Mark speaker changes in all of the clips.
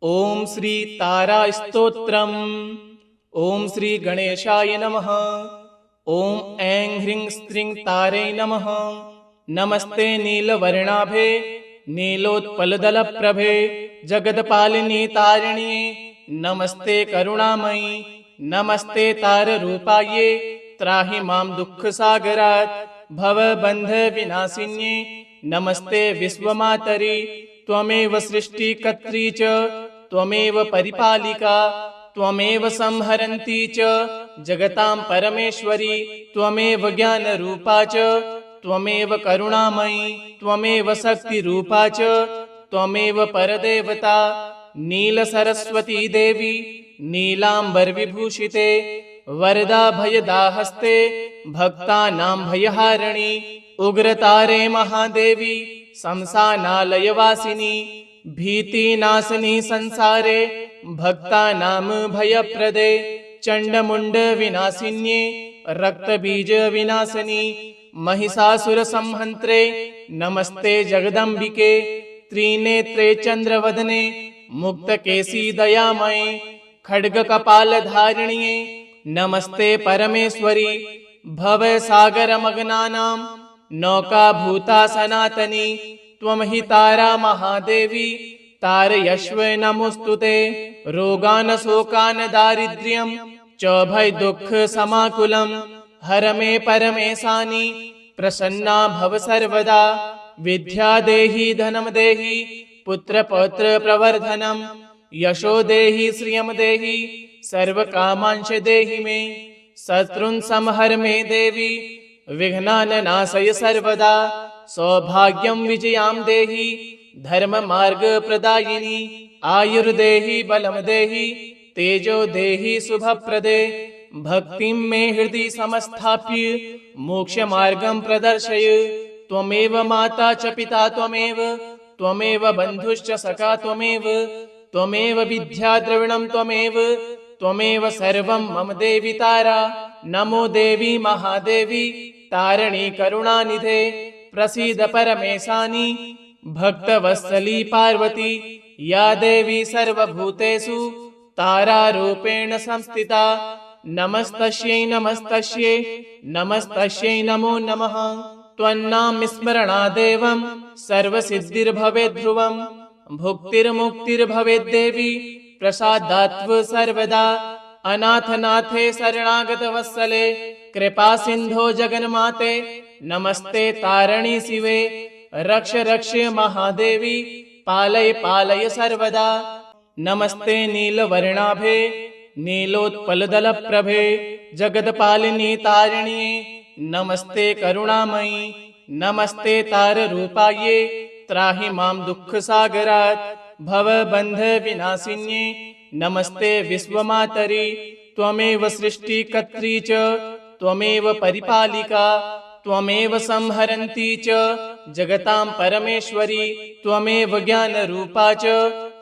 Speaker 1: ओम श्री तारा स्तोत्रम। ओम श्री गणेशाय नमः। ओम ऐं ह्रीं स्त्रीं तारे नमः। नमस्ते नीलवर्णाभे नीलोत्पलदलप्रभे जगदपालिनी तारिण्ये नमस्ते करुणामयी नमस्ते ताररूपाये त्राहि मां दुःखसागरात् भवबन्ध विनाशिन्ये नमस्ते विश्वमातरि त्वमेव सृष्टिकर्त्री च त्वमेव परिपालिका त्वमेव संहरन्ती च जगतां परमेश्वरी त्वमेव ज्ञानरूपा च त्वमेव करुणामयी त्वमेव शक्तिरूपा च त्वमेव परदेवता नीलसरस्वती देवी नीलाम्बरविभूषिते वरदा भयदाहस्ते भक्तानां भयहारिणी उग्रतारे महादेवी शमशानालयवासिनी भीतिनाशिनी संसारे भक्तानां भयप्रदे चण्डमुण्ड विनाशिन्ये रक्तबीज विनाशिनी महिषासुरसंहन्त्रे नमस्ते जगदम्बिके त्रिनेत्रे चन्द्रवदने मुक्तकेशी दयामये खड्गकपालधारिण्ये नमस्ते परमेश्वरी भवसागरमग्नानां नौकाभूता सनातनी त्वं हि तारा महादेवी तारयश्व नमोस्तुते रोगान् शोकान् दारिद्र्यं च भयदुःखसमाकुलं हर मे परमेशानि प्रसन्ना भव सर्वदा विद्या देहि धनं देहि पुत्रपौत्र प्रवर्धनं यशो देहि श्रियं देहि सर्वकामांश देहि मे शत्रुन् संहर मे देवी विघ्नान् नाशय सर्वदा सौभाग्यं विजयां देहि धर्म मार्ग प्रदायिनी आयुर्देहि बलं देहि तेजो देहि शुभप्रदे भक्तिं मे हृदि समस्थाप्य मोक्ष मार्गं प्रदर्शय त्वमेव माता च पिता त्वमेव बन्धुश्च सखा त्वमेव विद्या द्रविणं त्वमेव सर्वं मम देवि तारा नमो देवी महादेवी तारिणी करुणानिधे प्रसीद परमेशानि भक्तवत्सली पार्वती या देवी सर्वभूतेषु तारारूपेण संस्थिता नमस्तस्यै नमस्तस्यै नमस्तस्यै नमो नमः त्वन्नाम स्मरणादेवं सर्वसिद्धिर्भवेत् ध्रुवं भुक्तिर्मुक्तिर्भवेत् देवी प्रसादात्व सर्वदा अनाथनाथे शरणागतवत्सले कृपा सिन्धो जगन्माते नमस्ते तारिणी शिवे रक्ष रक्ष महादेवी पालय पालय सर्वदा नमस्ते नीलवर्णाभे नीलोत्पलदलप्रभे जगदपालिनी तारिण्ये नमस्ते करुणामयी नमस्ते ताररूपाये त्राहि मां दुःखसागरात् भवबन्ध विनाशिन्ये नमस्ते विश्वमातरि त्वमेव सृष्टिकर्त्री च त्वमेव परिपालिका त्वमेव संहरन्ती च जगतां परमेश्वरी त्वमेव ज्ञानरूपा च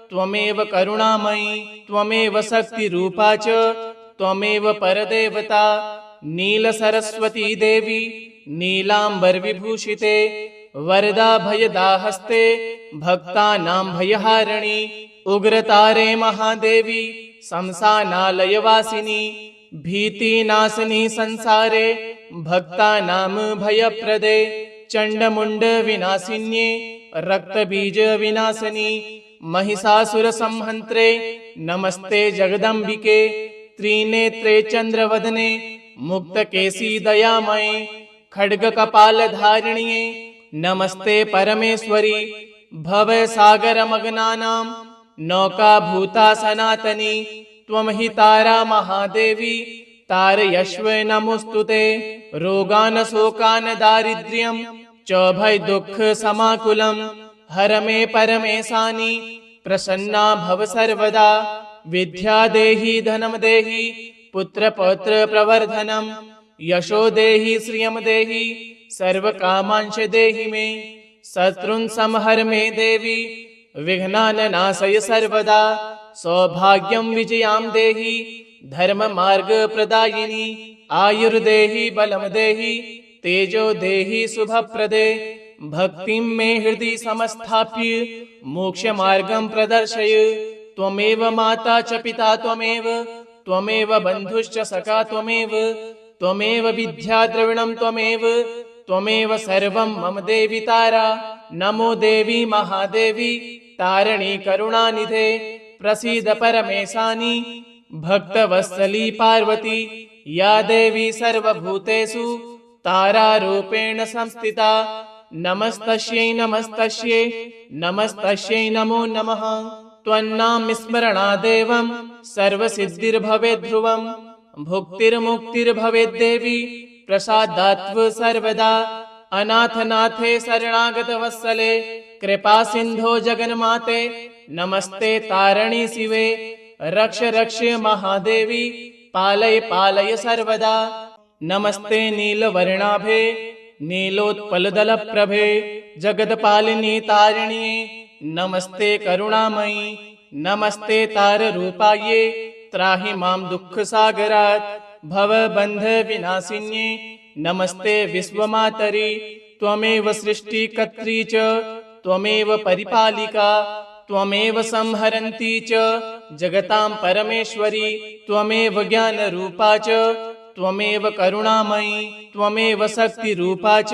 Speaker 1: त्वमेव करुणामयी त्वमेव शक्तिरूपा च त्वमेव परदेवता नीलसरस्वती देवी नीलाम्बरविभूषिते वरदा भयदाहस्ते भक्तानां भयहारिणी उग्रतारे महादेवी शमशानालयवासिनी भीतिनाशिनी संसारे भक्तानां भयप्रदे चण्डमुण्ड विनाशिन्ये रक्तबीज विनाशिनी महिषासुरसंहन्त्रे नमस्ते जगदम्बिके त्रिनेत्रे चन्द्रवदने मुक्तकेशी दयामये खड्गकपालधारिण्ये नमस्ते परमेश्वरी भवसागरमग्नानां नौकाभूता सनातनी त्वं हि तारा महादेवी तारयश्व नमोस्तुते रोगान् शोकान् दारिद्र्यं च भयदुःखसमाकुलं हर मे परमेशानि प्रसन्ना भव सर्वदा विद्या देहि धनं देहि पुत्रपौत्र प्रवर्धनं यशो देहि श्रियं देहि सर्वकामांश देहि मे शत्रुन् संहर मे देवी विघ्नान् नाशय सर्वदा सौभाग्यं विजयां देहि धर्म मार्ग प्रदायिनी आयुर्देहि बलं देहि तेजो देहि शुभप्रदे भक्तिं मे हृदि समस्थाप्य मोक्ष मार्गं प्रदर्शय त्वमेव माता च पिता त्वमेव, त्वमेव बन्धुश्च सखा त्वमेव, त्वमेव विद्या द्रविणं त्वमेव, त्वमेव सर्वं मम देवि तारा। नमो देवी महादेवी तारिणी करुणानिधे, प्रसीद परमेशानि भक्तवत्सली पार्वती। या देवी सर्वभूतेषु तारारूपेण संस्थिता। नमस्तस्यै नमस्तस्यै नमस्तस्यै नमो नमः। त्वन्नाम स्मरणादेवं सर्वसिद्धिर्भवेत् ध्रुवं, भुक्तिर्मुक्तिर्भवेत् देवी प्रसादात्व सर्वदा। अनाथनाथे शरणागतवत्सले कृपा सिन्धो जगन्माते, नमस्ते तारिणी शिवे रक्ष रक्ष महादेवी पालय पालय सर्वदा। नमस्ते नीलवर्णाभे नीलोत्पलदलप्रभे जगत्पालिनी तारिण्ये, नमस्ते करुणामयी नमस्ते ताररूपाये, त्राहि मां दुःखसागरात् भवबन्धविनाशिन्ये। नमस्ते विश्वमातरि त्वमेव सृष्टिकर्त्री च, त्वमेव परिपालिका, त्वमेव संहरन्ती च जगतां परमेश्वरी। त्वमेव ज्ञानरूपा च, त्वमेव करुणामयी, त्वमेव शक्तिरूपा च,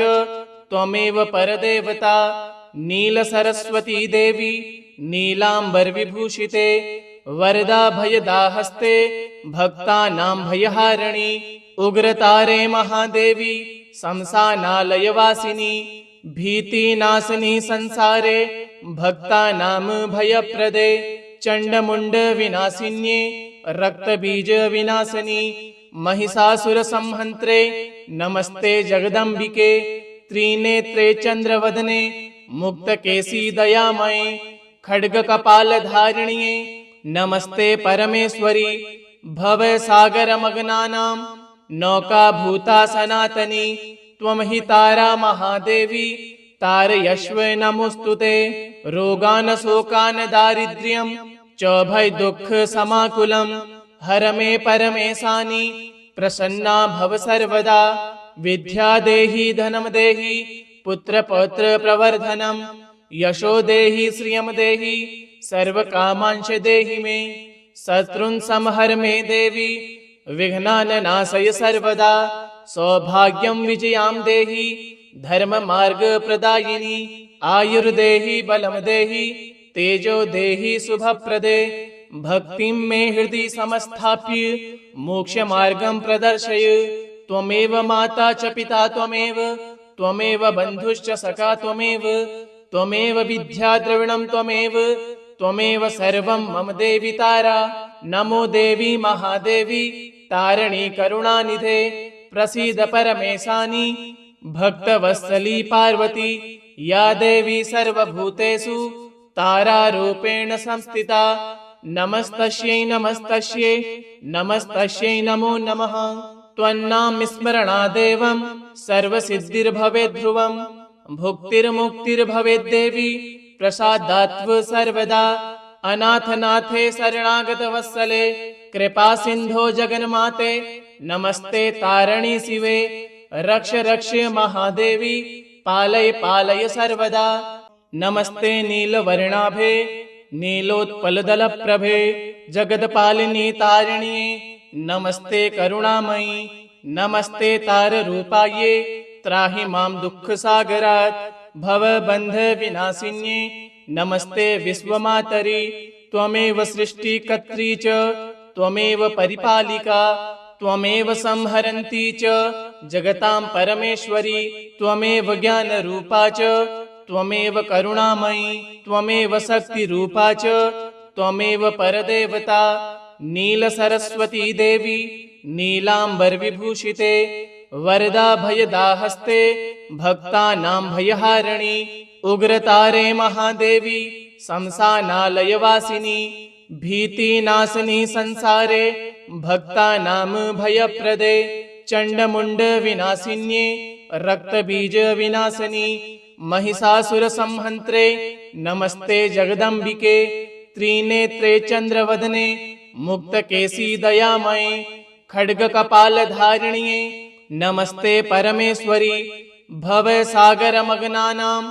Speaker 1: त्वमेव परदेवता। नीलसरस्वती देवी नीलाम्बरविभूषिते, वरदा भयदाहस्ते भक्तानां भयहारिणी। उग्रतारे महादेवी शमशानालयवासिनी, भीतिनाशिनी संसारे भक्तानां भयप्रदे। चण्डमुण्डविनाशिन्ये रक्तबीजविनाशिनी, महिषासुरसंहन्त्रे नमस्ते जगदम्बिके। त्रिनेत्रे चन्द्रवदने मुक्तकेशी दयामये, खड्गकपालधारिण्ये नमस्ते परमेश्वरी। भवसागरमग्नानां नौकाभूता सनातनी, त्वं हि तारा महादेवी तारयश्व नमोऽस्तुते। रोगान् शोकान् दारिद्र्यं च भयदुःखसमाकुलं, हर मे परमेशानि प्रसन्ना भव सर्वदा। विद्या देहि धनं देहि पुत्रपौत्र प्रवर्धनं, यशो देहि श्रियं देहि सर्वकामांश देहि मे। शत्रुन् संहर मे देवी विघ्नान् नाशय सर्वदा। सौभाग्यं विजयां देहि धर्ममार्गप्रदायिनी, आयुर्देहि बलं देहि तेजो देहि शुभप्रदे। भक्तिं मे हृदि समस्थाप्य मोक्षमार्गं प्रदर्शय। त्वमेव माता च पिता त्वमेव, त्वमेव बन्धुश्च सखा त्वमेव, त्वमेव विद्या द्रविणं त्वमेव, त्वमेव सर्वं मम देवि तारा। नमो देवी महादेवी तारिणी करुणानिधे, प्रसीद परमेशानि भक्तवत्सली पार्वती। या देवी सर्वभूतेषु तारारूपेण संस्थिता। नमस्तस्यै नमस्तस्यै नमस्तस्यै नमो नमः। त्वन्नाम स्मरणादेवं सर्वसिद्धिर्भवेत् ध्रुवं, भुक्तिर्मुक्तिर्भवेत् देवी प्रसादात्व सर्वदा। अनाथनाथे शरणागतवत्सले कृपा सिन्धो जगन्माते, नमस्ते तारिणी शिवे रक्ष रक्ष महादेवी पालय पालय सर्वदा। नमस्ते नीलवर्णाभे नीलोत्पलदलप्रभे जगत्पालिनी तारिण्ये, नमस्ते करुणामयी नमस्ते ताररूपाये, त्राहि मां दुःखसागरात् भवबन्धविनाशिन्ये। नमस्ते विश्वमातरि त्वमेव सृष्टिकर्त्री च, त्वमेव परिपालिका, त्वमेव संहरन्ती च जगतां परमेश्वरी। त्वमेव ज्ञानरूपा च, त्वमेव करुणामयी, त्वमेव शक्तिरूपा च, त्वमेव परदेवता। नीलसरस्वती देवी नीलाम्बरविभूषिते, वरदा भयदाहस्ते भक्तानां भयहारिणी। उग्रतारे महादेवी शमशानालयवासिनी, भीतिनाशिनी संसारे भक्तानां भयप्रदे। चण्डमुण्डविनाशिन्ये रक्तबीजविनाशिनी, महिषासुरसंहन्त्रे नमस्ते जगदम्बिके। त्रिनेत्रे चन्द्रवदने मुक्तकेशी दयामये, खड्गकपालधारिण्ये नमस्ते परमेश्वरी। भवसागरमग्नानां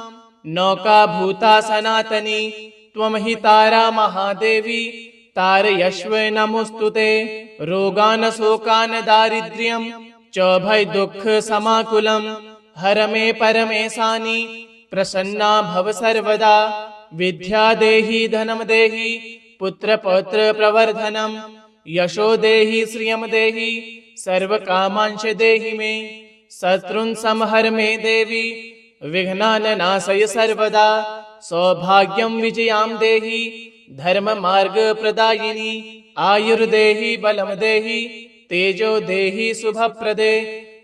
Speaker 1: नौकाभूता सनातनी, त्वं हि तारा महादेवी तारयश्व नमोस्तुते। रोगान शोकान दारिद्र्यं च भय दुःख समाकुलं हर मे परमेशानि प्रसन्ना भव सर्वदा। विद्या देहि धनं देहि पुत्र पौत्र प्रवर्धनम् यशो देहि श्रियं देहि सर्वकामांश देहि मे। शत्रुन् संहर मे देवी विघ्नान् नाशय सर्वदा। सौभाग्यं विजयां देहि धर्म मार्ग प्रदायिनी। आयुर्देहि बलं देहि तेजो देहि शुभप्रदे।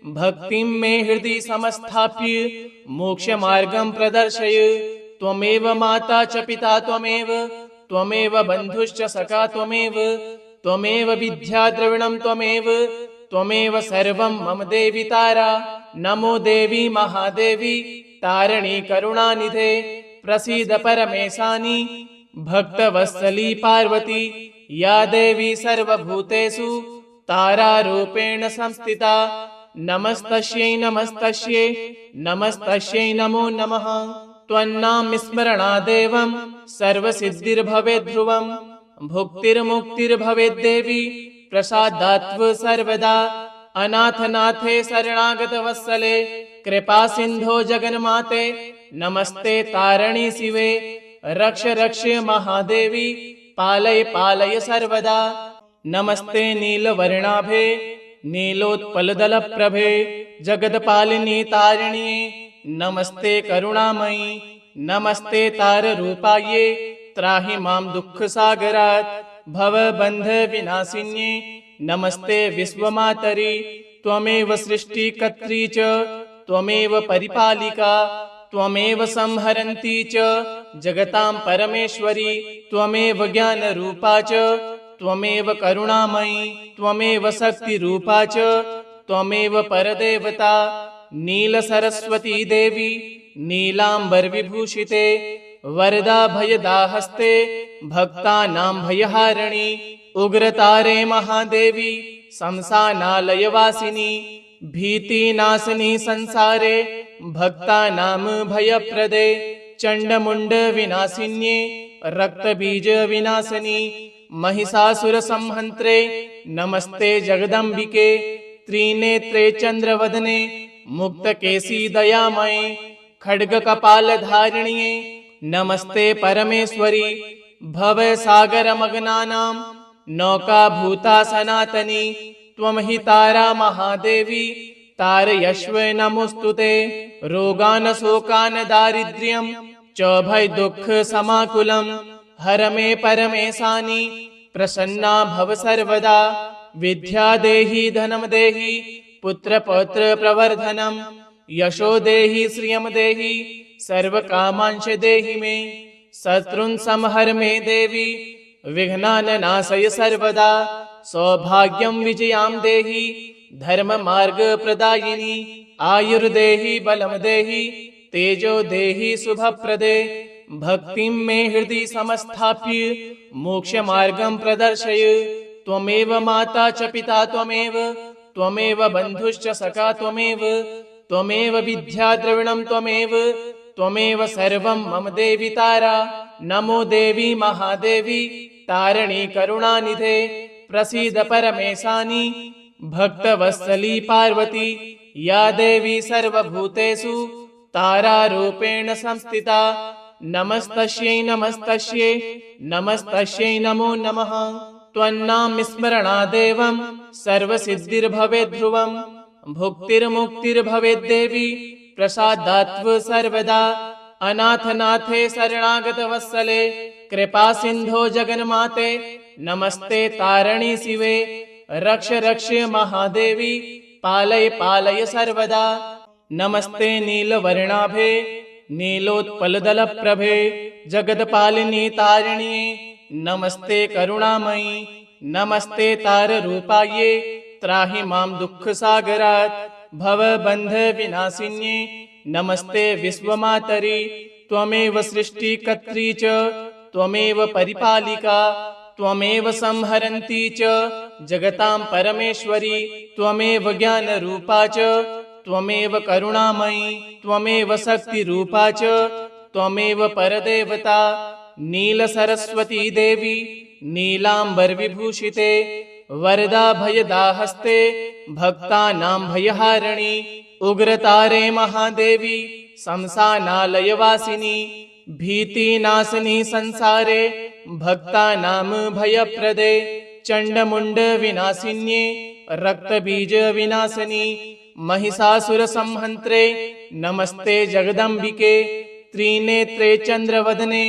Speaker 1: भक्तिं मे हृदि समस्थाप्य मोक्ष मार्गं प्रदर्शय। त्वमेव माता च पिता त्वमेव त्वमेव बन्धुश्च सखा त्वमेव त्वमेव विद्या द्रविणं त्वमेव त्वमेव सर्वं मम देवि तारा। नमो देवी महादेवी तारिणी करुणानिधे प्रसीद परमेशानि। भक्तवत्सली पार्वती या देवी सर्वभूतेषु तारारूपेण संस्थिता। नमस्तस्यै नमस्तस्यै नमस्तस्यै नमो नमः। त्वन्नाम स्मरणादेवं सर्वसिद्धिर्भवेत् ध्रुवं भुक्तिर्मुक्तिर्भवेत् देवी प्रसादात्व सर्वदा। अनाथनाथे शरणागत वत्सले कृपा सिन्धो जगन्माते नमस्ते तारिणी शिवे। रक्ष रक्ष महादेवी पालय पालय सर्वदा। नमस्ते नीलवर्णाभे नीलोत्पलदलप्रभे जगत्पालिनी तारिण्ये नमस्ते करुणामयी। नमस्ते ताररूपाये त्राहि मां दुःखसागरात् भवबन्ध विनाशिन्ये। नमस्ते विश्वमातरि त्वमेव सृष्टिकर्त्री च त्वमेव परिपालिका। त्वमेव संहरन्ती च जगतां परमेश्वरी। त्वमेव ज्ञानरूपा च त्वमेव करुणामयी। त्वमेव शक्तिरूपा च त्वमेव परदेवता। नीलसरस्वती देवी नीलाम्बरविभूषिते वरदा भयदाहस्ते भक्तानां भयहारिणी। उग्रतारे महादेवी शमशानालयवासिनी भीतिनाशिनी संसारे भक्तानां भयप्रदे। चण्डमुण्ड विनाशिन्ये रक्तबीज विनाशिनी महिषासुरसंहन्त्रे नमस्ते जगदम्बिके। त्रिनेत्रे चन्द्रवदने मुक्तकेशी दयामये खड्गकपालधारिण्ये नमस्ते परमेश्वरी। भवसागरमग्नानां नौकाभूता सनातनी त्वं हि तारा महादेवी तारयश्व नमोस्तुते। रोगान शोकान दारिद्र्यं च भय दुःख समाकुलं हर मे परमेशानि प्रसन्ना भव सर्वदा। विद्या देहि धनं देहि पुत्र पौत्र प्रवर्धनम् यशो देहि श्रियं देहि सर्वकामांश देहि मे। शत्रुन् संहर मे देवी विघ्नान् नाशय सर्वदा। सौभाग्यं विजयां देहि धर्म मार्ग प्रदायिनी। आयुर्देहि बलं देहि तेजो देहि शुभप्रदे। भक्तिं मे हृदि समस्थाप्य मोक्ष मार्गं प्रदर्शय। त्वमेव माता च पिता त्वमेव त्वमेव बन्धुश्च सखा त्वमेव त्वमेव विद्या द्रविणं त्वमेव त्वमेव सर्वं मम देवि तारा। नमो देवी महादेवी तारिणी करुणानिधे प्रसीद परमेशानि। भक्तवत्सली पार्वती या देवी सर्वभूतेषु तारारूपेण संस्थिता। नमस्तस्यै नमस्तस्यै नमस्तस्यै नमो नमः। त्वन्नाम स्मरणादेवं सर्वसिद्धिर्भवेत् ध्रुवं भुक्तिर्मुक्तिर्भवेत् देवी प्रसादात्व सर्वदा। अनाथनाथे शरणागत वत्सले कृपा सिन्धो जगन्माते नमस्ते तारिणी शिवे। रक्ष रक्ष महादेवी पालय पालय सर्वदा। नमस्ते नीलवर्णाभे नीलोत्पलदलप्रभे जगत्पालिनी तारिण्ये नमस्ते करुणामयी। नमस्ते ताररूपाये त्राहि मां दुःखसागरात् भवबन्ध विनाशिन्ये। नमस्ते विश्वमातरि त्वमेव सृष्टिकर्त्री च त्वमेव परिपालिका। त्वमेव संहरन्ती च जगतां परमेश्वरी। त्वमेव ज्ञानरूपा च त्वमेव करुणामयी। त्वमेव शक्तिरूपा च त्वमेव परदेवता। नील सरस्वती देवी नीलांबर विभूषिते वरदा भयदा हस्ते भक्तानां भयहारिणी उग्रतारे महादेवी शमशानालयवासिनी भीतिनाशिनी संसारे भक्तानां भयप्रदे चंडमुंड विनाशिन्ये रक्तबीज विनाशिनी महिषासुर संहन्त्रे नमस्ते जगदम्बिके त्रिनेत्रे चंद्रवदने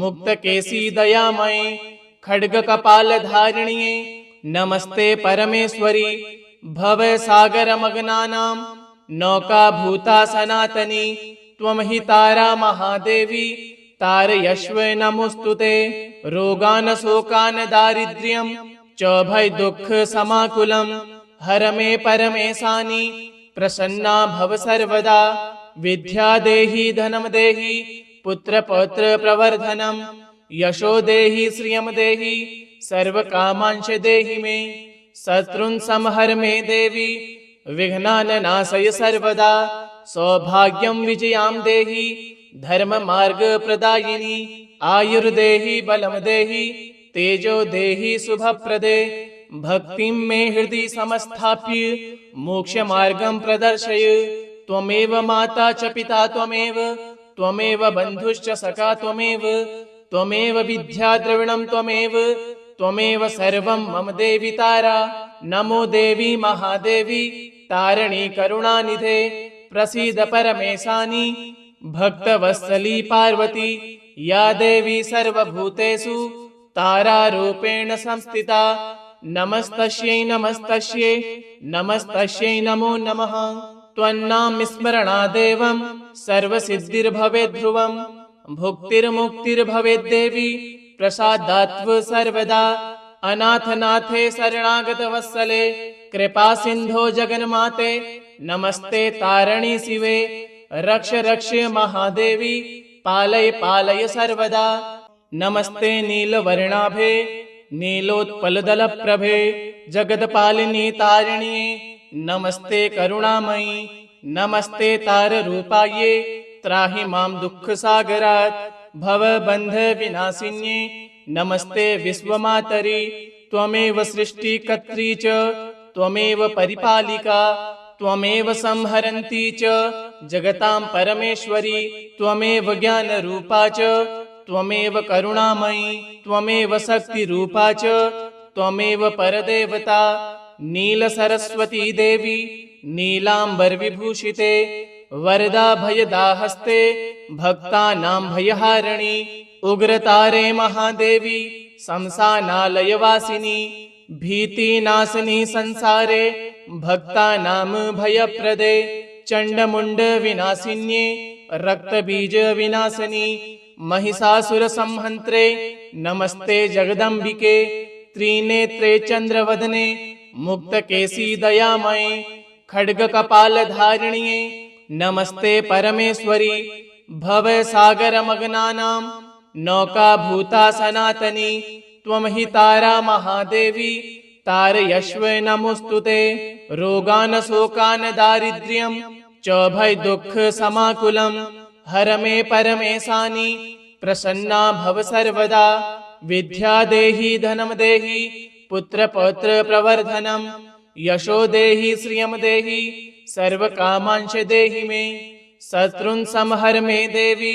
Speaker 1: मुक्तकेशी दयामये खड्ग कपाल धारिण्ये नमस्ते परमेश्वरी भवसागरमग्नानां नौका भूता सनातनी त्वमहि तारा महादेवी तारयश्व नमोस्तुते रोगान शोकान दारिद्र्यं च भय दुःख समाकुलं हर मे परमेशानि प्रसन्ना भव सर्वदा विद्या देहि धनं देहि पुत्र पौत्र प्रवर्धनं यशो देहि श्रियं देहि सर्वकामांश देहि मे शत्रुन् संहर मे देवी विघ्नान् नाशय सर्वदा सौभाग्यं विजयां देहि धर्म मार्ग प्रदायिनी आयुर्देहि बलं देहि तेजो देहि शुभप्रदे भक्तिं मे हृदि समस्थाप्य मोक्ष मार्गं प्रदर्शय त्वमेव माता च पिता त्वमेव बन्धुश्च सखा त्वमेव विद्या द्रविणं त्वमेव सर्वं मम देवि तारा नमो देवी महादेवी तारिणी करुणानिधे प्रसीद परमेशानि भक्तवत्सली पार्वती या देवी सर्वभूतेषु तारारूपेण संस्थिता नमस्तस्यै नमस्तस्यै नमस्तस्यै नमो नमः त्वन्नाम स्मरणादेवं सर्वसिद्धिर्भवेत् ध्रुवं भुक्तिर्मुक्तिर्भवेत् देवी प्रसादात्व सर्वदा अनाथनाथे शरणागतवत्सले कृपा सिन्धो जगन्माते नमस्ते तारिणी शिवे रक्ष रक्ष महादेवी पालय पालय सर्वदा नमस्ते नीलवर्णाभे नीलोत्पलदलप्रभे जगत्पालिनी तारिण्ये नमस्ते करुणामयी नमस्ते ताररूपाये त्राहि मां दुःखसागरात् भवबन्धविनाशिन्ये नमस्ते विश्वमातरि त्वमेव सृष्टिकर्त्री च त्वमेव परिपालिका त्वमेव संहरन्ती च जगतां परमेश्वरी त्वमेव ज्ञानरूपा च त्वमेव करुणामयी त्वमेव शक्तिरूपा च त्वमेव परदेवता नीलसरस्वती देवी नीलांबर विभूषिते वरदा भयदा हस्ते भक्तानां भयहारिणी उग्रतारे महादेवी शमशानालयवासिनी भीतिनाशिनी संसारे भक्तानां भयप्रदे चंडमुंड विनाशिन्ये रक्तबीज विनाशिनी महिषासुर संहन्त्रे नमस्ते जगदम्बिके त्रिनेत्रे चंद्रवदने मुक्तकेशी दयामये खड्ग कपाल धारिण्ये नमस्ते परमेश्वरी भवसागरमग्नानां नौका भूता सनातनी त्वमहि तारा महादेवी तारयश्व नमोस्तुते रोगान शोकान दारिद्र्यं च भय दुःख समाकुलं हर मे परमेशानि प्रसन्ना भव सर्वदा विद्या देहि धनं देहि पुत्र पौत्र प्रवर्धनं यशो देहि श्रियं देहि सर्वकामांश देहि मे शत्रुन् संहर मे देवी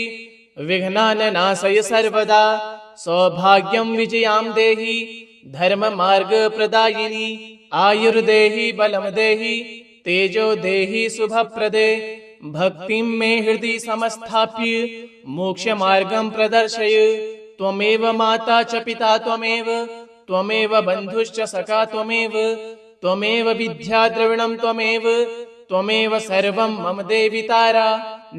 Speaker 1: विघ्नान् नाशय सर्वदा सौभाग्यं विजयां देहि धर्म मार्ग प्रदायिनी आयुर्देहि बलं देहि तेजो देहि शुभप्रदे भक्तिं मे हृदि समस्थाप्य मोक्ष मार्गं प्रदर्शय त्वमेव माता च पिता त्वमेव बन्धुश्च सखा त्वमेव विद्या द्रविणं त्वमेव सर्वं मम देवि तारा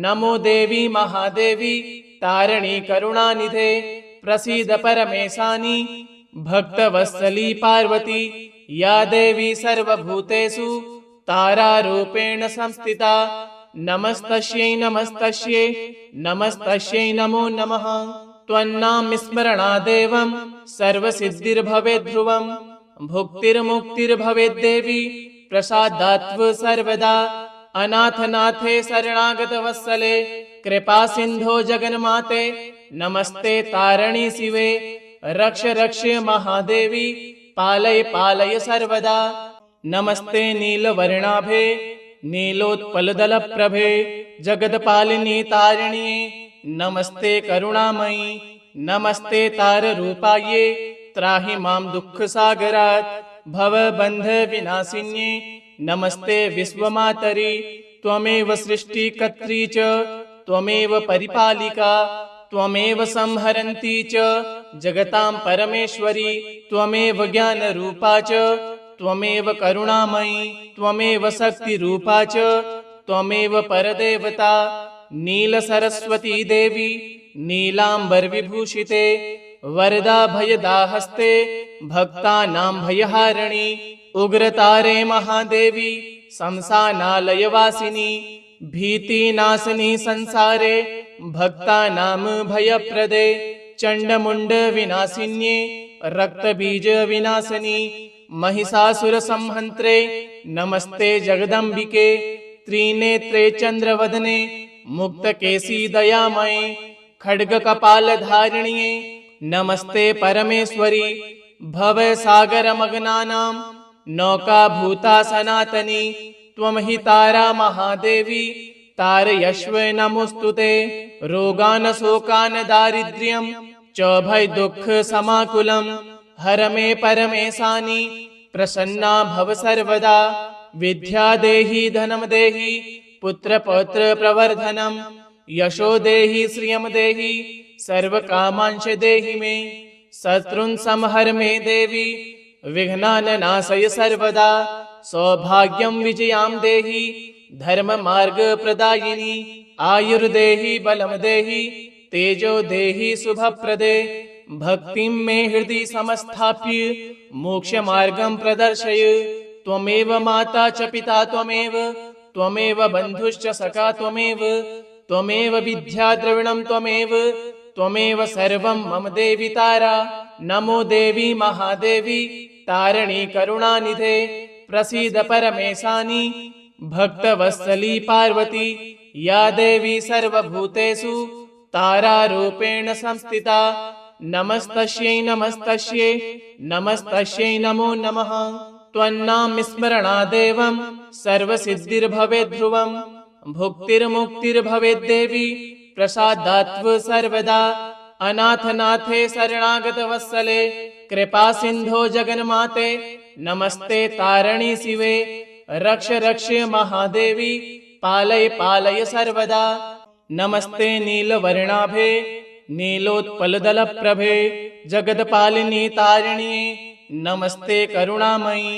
Speaker 1: नमो देवी महादेवी तारिणी करुणानिधे प्रसीद परमेशानि भक्तवत्सली पार्वती या देवी सर्वभूतेषु तारारूपेण संस्थिता नमस्तस्यै नमस्तस्यै नमस्तस्यै नमो नमः त्वन्नाम स्मरणादेवं सर्वसिद्धिर्भवेत् ध्रुवं भुक्तिर्मुक्तिर्भवेत् देवी प्रसादात्व सर्वदा अनाथनाथे शरणागतवत्सले कृपा सिंधो जगन्माते नमस्ते तारिणी शिवे रक्ष रक्ष महादेवी पालय पालय सर्वदा नमस्ते नीलवर्णाभे नीलोत्पलदलप्रभे जगत्पालिनी तारिण्ये नमस्ते करुणामयी नमस्ते ताररूपाये त्राहि मां दुःखसागरात् भवबन्ध विनाशिन्ये नमस्ते विश्वमातरि त्वमेव सृष्टिकर्त्री च त्वमेव परिपालिका त्वमेव संहरन्ती च जगतां परमेश्वरी त्वमेव ज्ञानरूपा च त्वमेव करुणामयी त्वमेव शक्तिरूपा च त्वमेव परदेवता नीलसरस्वती देवी नीलाम्बरविभूषिते वरदा भयदाहस्ते भक्तानां भयहारिणी उग्रतारे महादेवी शमशानालयवासिनी भीतिनाशिनी संसारे भक्तानां भयप्रदे चण्डमुण्ड विनाशिन्ये रक्तबीज विनाशिनी महिषासुरसंहन्त्रे नमस्ते जगदम्बिके त्रिनेत्रे चन्द्रवदने मुक्तकेशी दयामये खड्गकपालधारिण्ये नमस्ते परमेश्वरी भवसागरमग्नानां नौकाभूता सनातनी त्वमहि तारा महादेवी तारयश्व नमोऽस्तुते रोगान् शोकान् दारिद्र्यं च भयदुःखसमाकुलं हर मे परमेशानि प्रसन्ना भव सर्वदा विद्या देहि धनं देहि पुत्रपौत्र प्रवर्धनं यशो देहि श्रियं देहि सर्वकामांश देहि मे शत्रुन् संहर मे देवी विघ्नान् नाशय सर्वदा सौभाग्यं विजयां देहि धर्म मार्ग प्रदायिनी आयुर्देहि बलं देहि तेजो देहि शुभप्रदे भक्तिं मे हृदि समस्थाप्य मोक्ष मार्गं प्रदर्शय त्वमेव माता च पिता त्वमेव त्वमेव बन्धुश्च सखा त्वमेव त्वमेव विद्या द्रविणं त्वमेव त्वमेव सर्वं मम देवि तारा नमो देवी महादेवी तारिणी करुणानिधे प्रसीद परमेशानि भक्तवत्सली पार्वती या देवी सर्वभूतेषु तारारूपेण संस्थिता नमस्तस्यै नमस्तस्यै नमस्तस्यै नमो नमः त्वन्नाम स्मरणादेवं सर्वसिद्धिर्भवेत् ध्रुवं भुक्तिर्मुक्तिर्भवेत् देवी प्रसादात्व सर्वदा अनाथनाथे शरणागतवत्सले कृपा सिंधो जगन्माते नमस्ते तारिणी शिवे रक्ष रक्ष महादेवी पालय पालय सर्वदा नमस्ते नीलवर्णाभे नीलोत्पलदलप्रभे जगत्पालिनी तारिण्ये नमस्ते करुणामयी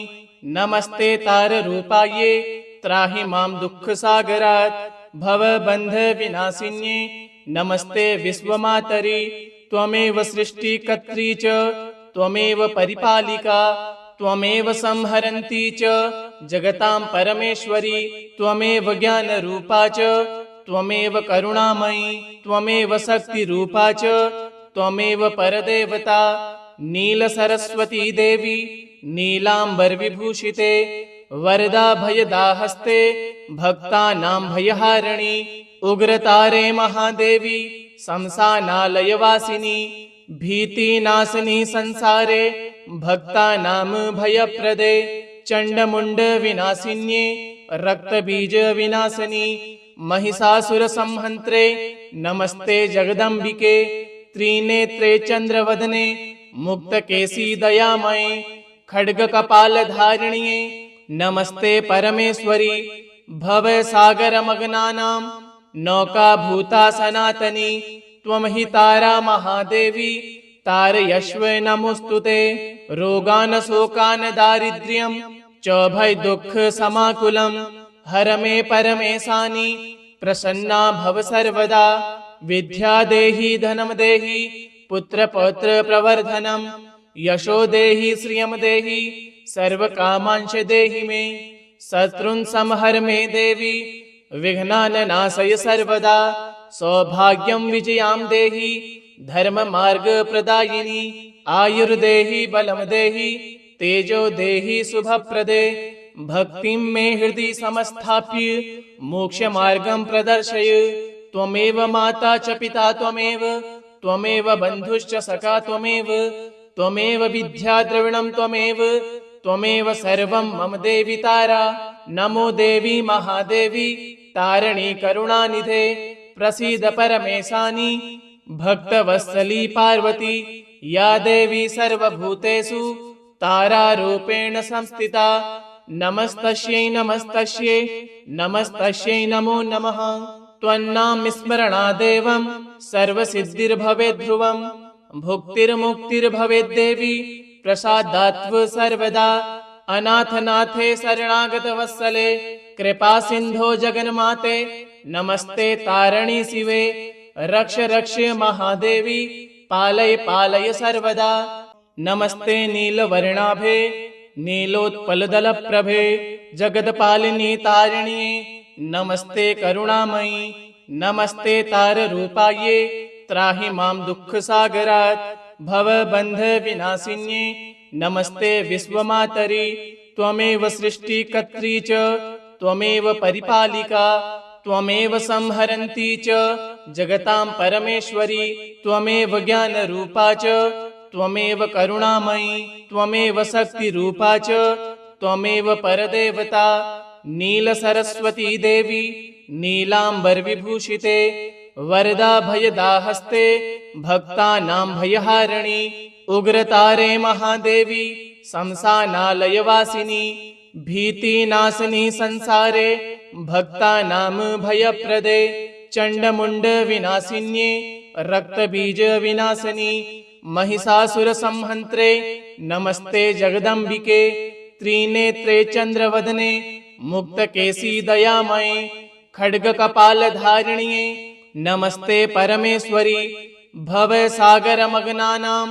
Speaker 1: नमस्ते ताररूपाये त्राहि मां दुःखसागरात् भवबन्ध विनाशिन्ये नमस्ते विश्वमातरि त्वमेव सृष्टिकर्त्री च त्वमेव परिपालिका त्वमेव संहरन्ती च जगतां परमेश्वरी त्वमेव ज्ञानरूपा च त्वमेव करुणामयी त्वमेव शक्तिरूपा च त्वमेव परदेवता नीलसरस्वती देवी नीलाम्बरविभूषिते वरदा भयदाहस्ते भक्तानां भयहारिणी उग्रतारे महादेवी शमशानालयवासिनी भीतिनाशिनी संसारे भक्तानां भयप्रदे चण्डमुण्ड विनाशिन्ये रक्तबीज विनाशिनी महिषासुरसंहन्त्रे नमस्ते जगदम्बिके त्रिनेत्रे चन्द्रवदने मुक्तकेशी दयामये खड्गकपालधारिण्ये नमस्ते परमेश्वरी भवसागरमग्नानां नौकाभूता सनातनी त्वमहि तारा महादेवी तारयश्व नमोऽस्तुते रोगान् शोकान् दारिद्र्यं च भयदुःखसमाकुलं हर मे परमेशानि प्रसन्ना भव सर्वदा विद्या देहि धनं देहि पुत्रपौत्र प्रवर्धनं यशो देहि श्रियं देहि सर्वकामांश देहि मे शत्रुन् संहर मे देवी विघ्नान् नाशय सर्वदा सौभाग्यं विजयां देहि धर्म मार्ग प्रदायिनी आयुर्देहि बलं देहि तेजो देहि शुभप्रदे भक्तिं मे हृदि समस्थाप्य मोक्ष मार्गं प्रदर्शय त्वमेव माता च पिता त्वमेव, त्वमेव बन्धुश्च सखा त्वमेव, त्वमेव विद्या द्रविणं त्वमेव, त्वमेव सर्वं मम देवि तारा। नमो देवी महादेवी तारिणी करुणानिधे, प्रसीद परमेशानि भक्तवत्सली पार्वती। या देवी सर्वभूतेषु तारारूपेण संस्थिता। नमस्तस्यै नमस्तस्यै नमस्तस्यै नमो नमः। त्वन्नाम स्मरणादेवं सर्वसिद्धिर्भवेद्ध्रुवं, भुक्तिर्मुक्तिर्भवेद्देवी प्रसादात्व सर्वदा। अनाथनाथे शरणागतवत्सले कृपा सिन्धो जगन्माते, नमस्ते तारिणी शिवे रक्ष रक्ष महादेवी पालय पालय सर्वदा। नमस्ते नीलवर्णाभे नीलोत्पलदलप्रभे जगत्पालिनी तारिण्ये, नमस्ते करुणामयी नमस्ते ताररूपाये त्राहि मां दुःखसागरात् भवबन्धविनाशिन्ये। नमस्ते विश्वमातरि त्वमेव सृष्टिकर्त्री च त्वमेव परिपालिका, त्वमेव संहरन्ती च जगतां परमेश्वरी। त्वमेव ज्ञानरूपा च त्वमेव करुणामयी, त्वमेव शक्तिरूपा च त्वमेव परदेवता। नीलसरस्वती देवी नीलाम्बरविभूषिते, वरदा भयदाहस्ते भक्तानां भयहारिणी। उग्रतारे महादेवी शमशानालयवासिनी, भीतिनाशिनी संसारे भक्तानां भयप्रदे। चण्डमुण्डविनाशिन्ये रक्तबीजविनाशिनी, महिषासुरसंहन्त्रे नमस्ते जगदम्बिके। त्रिनेत्रे चन्द्रवदने मुक्तकेशी दयामये, खड्गकपालधारिण्ये नमस्ते परमेश्वरी। भवसागरमग्नानां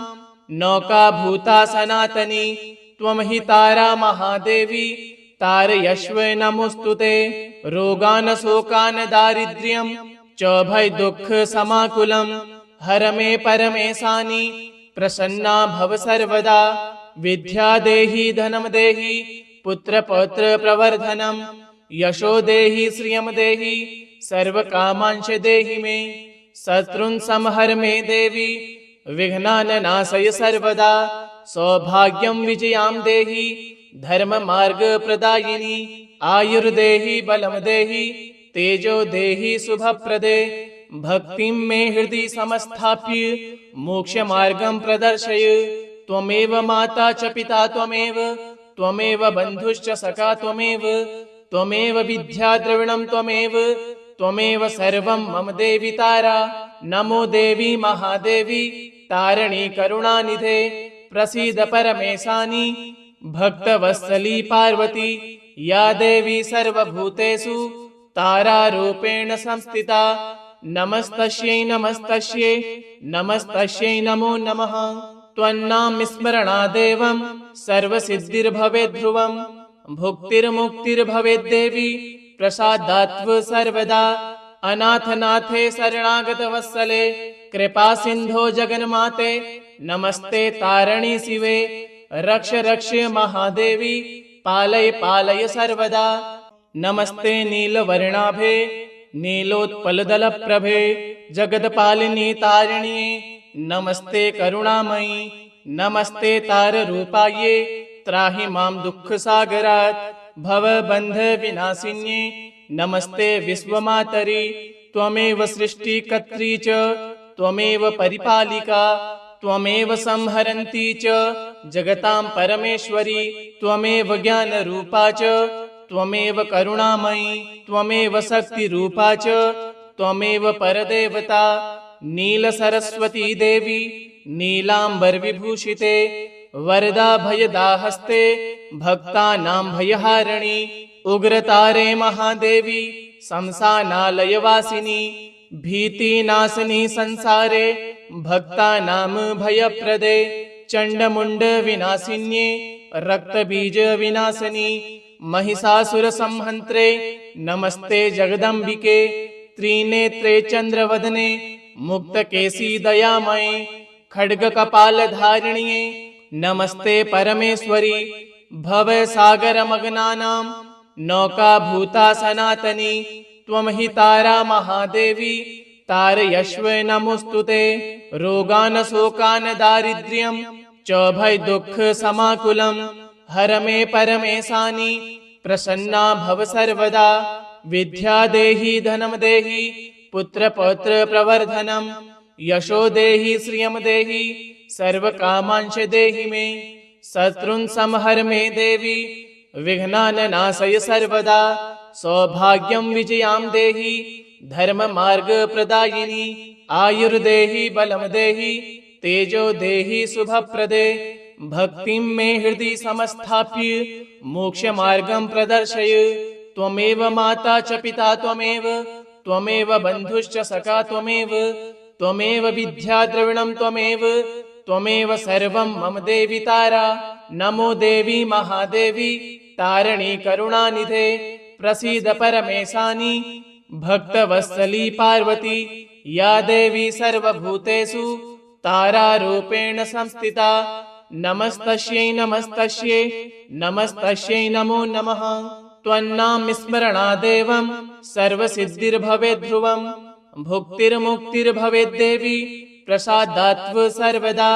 Speaker 1: नौकाभूता सनातनी, त्वं हि तारा महादेवी तारयश्व नमोऽस्तुते। रोगान् शोकान् दारिद्र्यं च भयदुःखसमाकुलं हर मे परमेशानि, प्रसन्ना भव सर्वदा। विद्या देहि धनं देहि पुत्रपौत्र प्रवर्धनं, यशो देहि श्रियं देहि सर्वकामांश देहि मे। शत्रुन् संहर मे देवी विघ्नान् नाशय सर्वदा। सौभाग्यं विजयां देहि धर्ममार्ग प्रदायिनी, आयुर्देहि बलं देहि तेजो देहि शुभप्रदे। भक्तिं मे हृदि समस्थाप्य मोक्षमार्गं प्रदर्शय। त्वमेव माता च पिता त्वमेव, त्वमेव बन्धुश्च सखा त्वमेव, त्वमेव विद्या द्रविणं त्वमेव, त्वमेव सर्वं मम देवि तारा। नमो देवी महादेवी तारिणी करुणानिधे, प्रसीद परमेशानि भक्तवत्सली पार्वती। या देवी सर्वभूतेषु तारारूपेण संस्थिता। नमस्तस्यै नमस्तस्यै नमस्तस्यै नमो नमः। त्वन्नाम स्मरणादेवं सर्वसिद्धिर्भवेद्ध्रुवं, भुक्तिर्मुक्तिर्भवेद्देवी प्रसादात्व सर्वदा। अनाथनाथे शरणागतवत्सले कृपा सिन्धो जगन्माते, नमस्ते तारिणी शिवे रक्ष रक्ष महादेवी पालय पालय सर्वदा। नमस्ते नीलवर्णाभे नीलोत्पलदलप्रभे जगत्पालिनी तारिण्ये, नमस्ते करुणामयी नमस्ते ताररूपाये त्राहि मां दुःखसागरात् भवबन्धविनाशिन्ये। नमस्ते विश्वमातरि त्वमेव सृष्टिकर्त्री च त्वमेव परिपालिका, त्वमेव संहरन्ती च जगतां परमेश्वरी। त्वमेव ज्ञानरूपा च त्वमेव करुणामयी, त्वमेव शक्तिरूपा च त्वमेव परदेवता। नीलसरस्वती देवी नीलाम्बरविभूषिते, वरदा भयदाहस्ते भक्तानां भयहारिणी। उग्रतारे महादेवी शमशानालयवासिनी, भीतिनाशिनी संसारे भक्तानां भयप्रदे। चण्डमुण्डविनाशिन्ये रक्तबीजविनाशिनी, महिषासुरसंहन्त्रे नमस्ते जगदम्बिके। त्रिनेत्रे चन्द्रवदने मुक्तकेशी दयामये, खड्गकपालधारिण्ये नमस्ते परमेश्वरी। भवसागरमग्नानां नौकाभूता सनातनी, त्वं हि तारा महादेवी तारयश्व नमोस्तुते। रोगान शोकान दारिद्र्यं च भय दुःख समाकुलं हर मे परमेशानि प्रसन्ना भव सर्वदा। विद्या देहि धनं देहि पुत्र पौत्र प्रवर्धनम् यशो देहि श्रियं देहि सर्वकामांश देहि मे। शत्रुन् संहर मे देवी विघ्नान् नाशय सर्वदा। सौभाग्यं विजयां देहि धर्म मार्ग प्रदायिनी। आयुर्देहि बलं देहि तेजो देहि शुभप्रदे। भक्तिं मे हृदि समस्थाप्य मोक्ष मार्गं प्रदर्शय। त्वमेव माता च पिता त्वमेव त्वमेव बन्धुश्च सखा त्वमेव त्वमेव विद्या द्रविणं त्वमेव त्वमेव सर्वं मम देवि तारा। नमो देवी महादेवी तारिणी करुणानिधे प्रसीद परमेशानि भक्तवत्सली पार्वती। या देवी सर्वभूतेषु तारारूपेण संस्थिता। नमस्तस्यै नमस्तस्यै नमस्तस्यै नमो नमः। त्वन्नाम स्मरणादेवं सर्वसिद्धिर्भवेत् ध्रुवम् भुक्तिर्मुक्तिर्भवेत् देवी प्रसादात्व सर्वदा।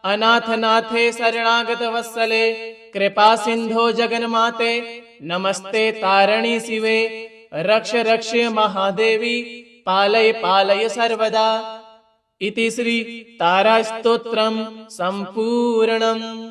Speaker 1: अनाथनाथे शरणागत वत्सले कृपा सिन्धो जगन्माते नमस्ते तारिणी शिवे। रक्ष रक्ष महादेवी पालय पालय सर्वदा। इति श्री तारास्तोत्रम् सम्पूर्णम्।